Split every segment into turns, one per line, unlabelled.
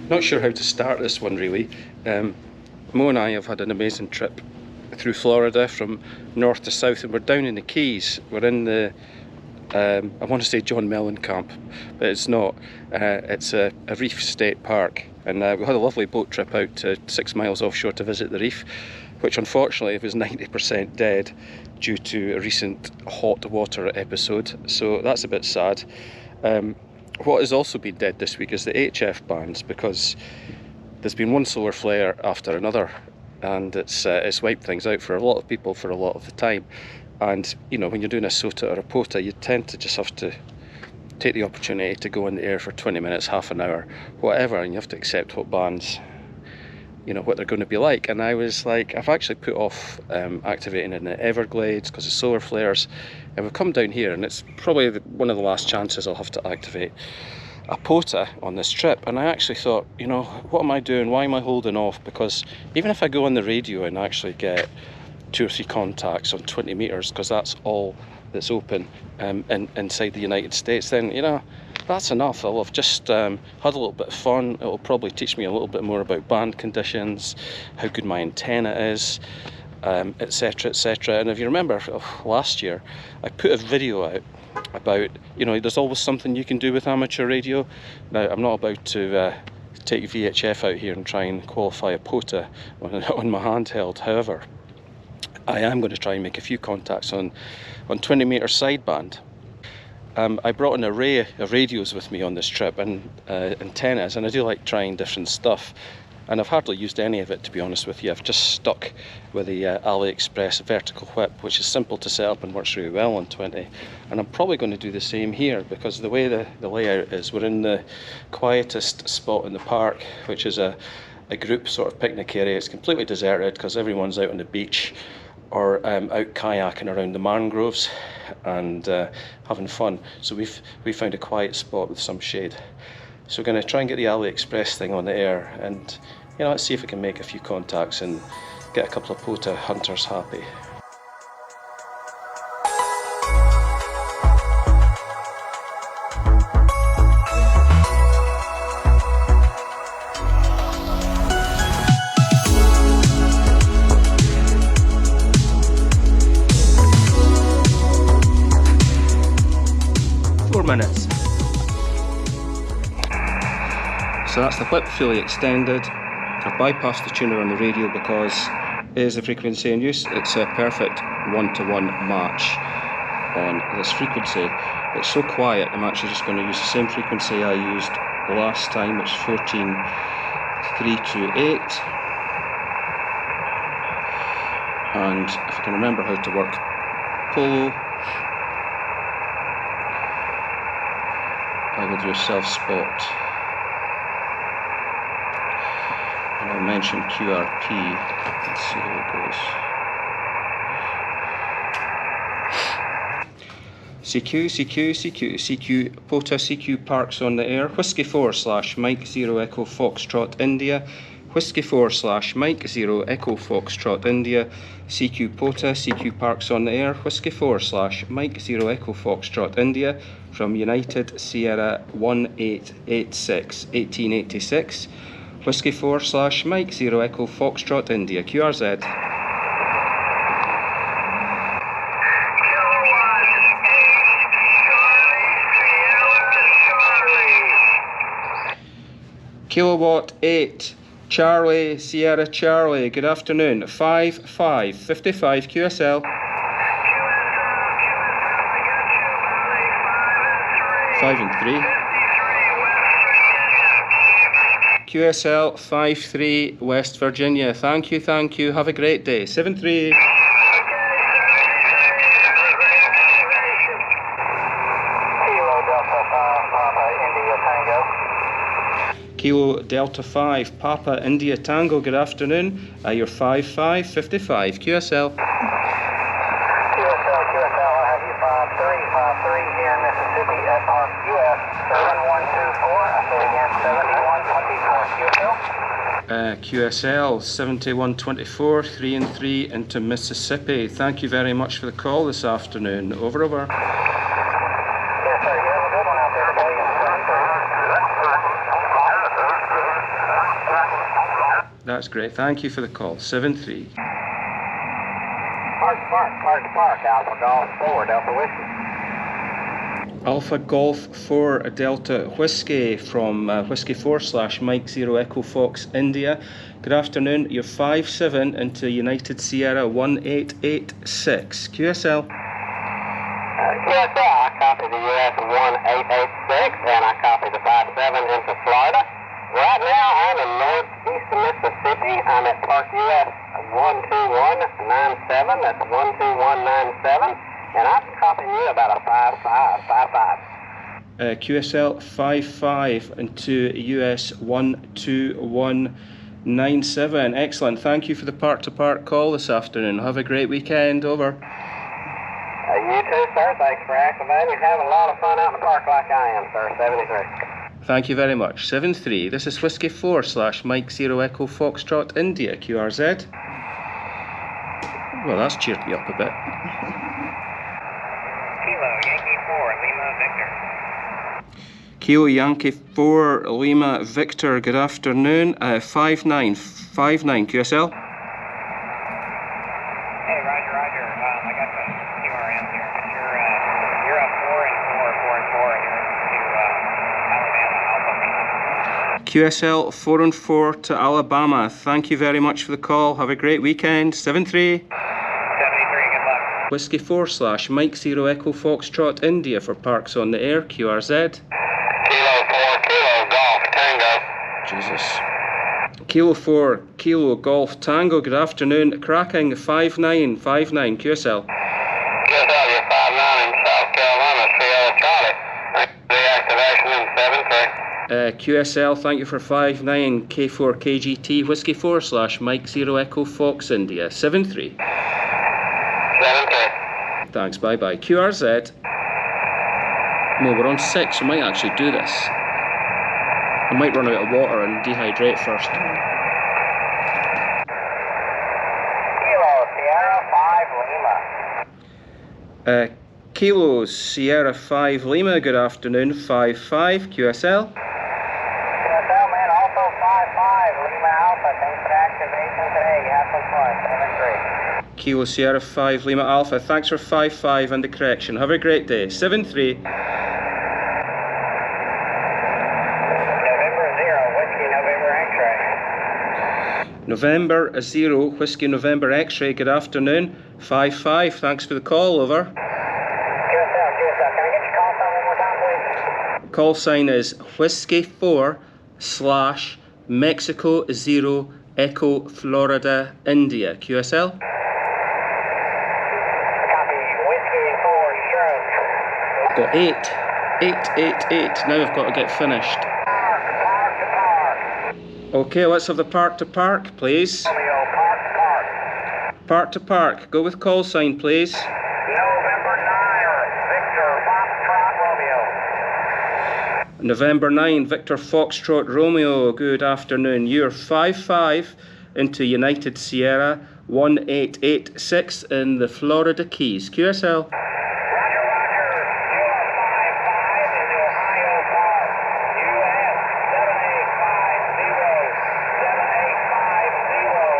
Not sure how to start this one really. Mo and I have had an amazing trip through Florida from north to south, and we're down in the Keys. We're in the, I want to say John Mellencamp, but it's not. It's a reef state park, and we had a lovely boat trip out to 6 miles offshore to visit the reef, which unfortunately was 90% dead due to a recent hot water episode, so that's a bit sad. What has also been dead this week is the HF bands, because there's been one solar flare after another, and it's wiped things out for a lot of people for a lot of the time. And you know, when you're doing a SOTA or a POTA, you tend to just have to take the opportunity to go in the air for 20 minutes, half an hour, whatever, and you have to accept what bands, you know, what they're going to be like. And I was like, I've actually put off activating in the Everglades because of solar flares, and we've come down here, and it's probably one of the last chances I'll have to activate a POTA on this trip. And I actually thought, you know, what am I doing? Why am I holding off? Because even if I go on the radio and actually get 2 or 3 contacts on 20 meters, because that's all that's open inside the United States, then, you know, that's enough. I'll have just had a little bit of fun. It'll probably teach me a little bit more about band conditions, how good my antenna is, etc, etc. And if you remember last year, I put a video out about, you know, there's always something you can do with amateur radio. Now, I'm not about to take VHF out here and try and qualify a POTA on my handheld. However, I am going to try and make a few contacts on 20 meter sideband. I brought an array of radios with me on this trip, and antennas, and I do like trying different stuff, and I've hardly used any of it, to be honest with you. I've just stuck with the AliExpress vertical whip, which is simple to set up and works really well on 20, and I'm probably going to do the same here, because the way the layout is, we're in the quietest spot in the park, which is a group sort of picnic area. It's completely deserted because everyone's out on the beach or out kayaking around the mangroves and having fun. So we've found a quiet spot with some shade. So we're going to try and get the AliExpress thing on the air, and you know, let's see if we can make a few contacts and get a couple of POTA hunters happy. Minutes. So that's the whip fully extended. I've bypassed the tuner on the radio because it is the frequency in use. It's a perfect one-to-one match on this frequency. It's so quiet, I'm actually just going to use the same frequency I used last time, which is 14.328. And if I can remember how to work polo, I will do a self-spot, and I'll mention QRP. Let's see how it goes. CQ, CQ, CQ, CQ, POTA, CQ Parks on the air. Whiskey 4/Mike 0 Echo Foxtrot India. Whiskey 4/Mike 0 Echo Foxtrot India. CQ POTA, CQ Parks on the air. Whiskey 4/Mike 0 Echo Foxtrot India. From United Sierra 1886, 1886. Whiskey 4/Mike 0 Echo Foxtrot India. QRZ. Kilowatt 8. Charlie, Sierra Charlie, good afternoon. 5555 QSL. 5 and 3. QSL 53 West Virginia. Thank you, thank you. Have a great day. 73. Kilo Delta 5 Papa India Tango, good afternoon. You're 5555 QSL.
QSL, I have you 5353 here in Mississippi at US 7124. I say again 7124 QSL.
QSL 7124, 3 and 3 into Mississippi. Thank you very much for the call this afternoon. Over.
Yes, sir. You have a good one out there today.
That's great. Thank you for the call. 7-3.
Park, Alpha Golf 4, Delta Whiskey.
Alpha Golf 4 Delta Whiskey from Whiskey 4/Mike 0 Echo Fox India. Good afternoon. You're 5-7 into United Sierra 1886. QSL.
QSL, I copy the US 1886 and I copy the 57 into Florida. Right now I'm in northeast Mississippi. I'm at Park US 12197. That's 12197. And I'm copying you about a 5555.
QSL 55 into US 12197. Excellent. Thank you for the park-to-park call this afternoon. Have a great weekend. Over.
You too, sir. Thanks for activating. Having a lot of fun out in the park like I am, sir. 73.
Thank you very much. 7-3. This is Whiskey 4/Mike 0 Echo Foxtrot India QRZ. Well, that's cheered me up a bit.
Kilo Yankee 4 Lima Victor.
Kilo Yankee 4 Lima Victor. Good afternoon. 5959 QSL.
Hey, Roger. I got some QRM here. You're up 4 and 4 and 4 here to Alabama Alpha Lima.
QSL 4 and 4 to Alabama. Thank you very much for the call. Have a great weekend. 7-3.
73. Good luck.
Whiskey 4/Mike 0 Echo Foxtrot India for Parks on the Air QRZ.
Kilo 4 Kilo Golf Tango.
Jesus. Kilo 4 Kilo Golf Tango. Good afternoon. Cracking 5959 QSL.
QSL, you're 5-9 in South Carolina, Sierra Charlie. Thanks for the activation in 7-3.
QSL, thank you for 59 K4 KGT Whiskey 4/Mike 0 Echo Fox India. 7-3.
7-3.
Thanks, bye bye. QRZ. No, we're on 6. We might actually do this. I might run out of water and dehydrate first.
Kilo Sierra 5 Lima.
Kilo Sierra 5 Lima. Good afternoon. 5-5 QSL.
QSL, man, also 5-5 Lima Alpha. Thanks for the activation today. You have some fun. 7-3.
Kilo Sierra 5 Lima Alpha. Thanks for 5-5 and the correction. Have a great day. 7-3.
November 0 Whiskey November X-ray.
November 0 Whiskey November X-ray. Good afternoon. 5-5. Thanks for the call. Over.
QSL, can I get your call sign one more time, please?
Call sign is Whiskey 4/Mexico 0 Echo Florida India. QSL.
Copy. Whiskey 4 Stroke.
Got 8. 8. Now I've got to get finished.
Park.
Okay, let's have the park-to-park, please.
Romeo, park.
Park-to-park. Go with call sign, please.
November 9 Victor Foxtrot Romeo.
November 9, Victor Foxtrot Romeo. Good afternoon. You're 5-5 into United Sierra 1886 in the Florida Keys. QSL.
Roger. You are 5-5 into Ohio Park. US 7850. 7850.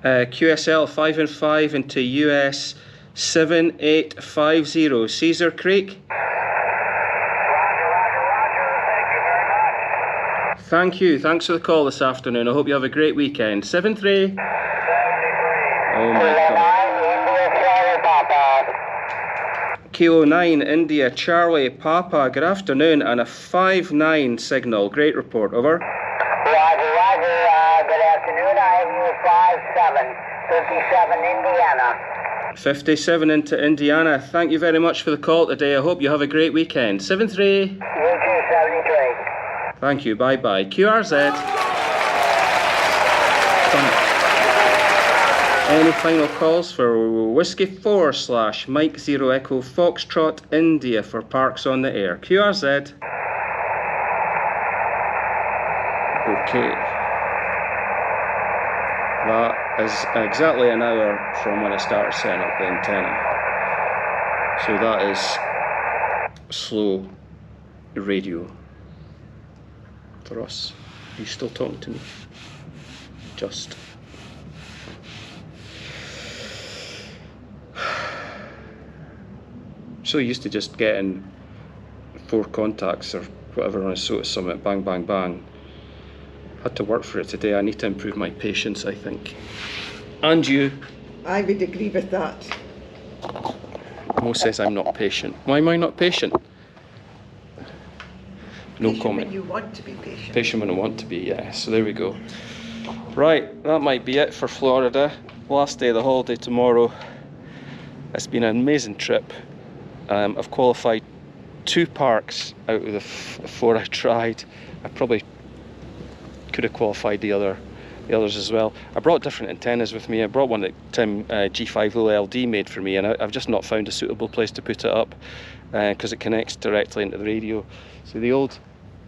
Roger.
QSL 5 and 5 into US 7850 Cedar Creek.
Roger. Thank you very much.
Thank you. Thanks for the call this afternoon. I hope you have a great weekend. 7-3.
73.
Oh my God. Kilo 9 India Charlie Papa. Good afternoon and a 5-9 signal. Great report. Over.
Roger. Good afternoon. I have you 5-7. 57 Indiana.
57 into Indiana. Thank you very much for the call today. I hope you have a great weekend. 7-3.
You too, 73.
Thank you. Bye bye. QRZ. Any final calls for Whiskey 4/Mike 0 Echo Foxtrot India for Parks on the Air? QRZ. Okay. That is exactly an hour from when I started setting up the antenna. So that is slow radio for us. Are you still talking to me? Just. So used to just getting 4 contacts or whatever on a SOTA Summit, bang, bang, bang. Had to work for it today. I need to improve my patience, I think. And you.
I would agree with that.
Mo says I'm not patient. Why am I not patient? No
Patient
comment.
when you want to be patient.
Patient when I want to be, yeah. So there we go. Right, that might be it for Florida. Last day of the holiday tomorrow. It's been an amazing trip. I've qualified 2 parks out of the 4 I tried. I probably could have qualified the others as well. I brought different antennas with me. I brought one that Tim G50LD made for me, and I've just not found a suitable place to put it up because it connects directly into the radio. So the old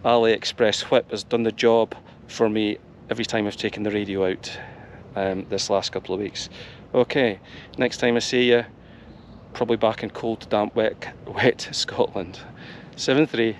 AliExpress whip has done the job for me every time I've taken the radio out this last couple of weeks. Okay, next time I see you, probably back in cold, damp, wet Scotland. 7-3.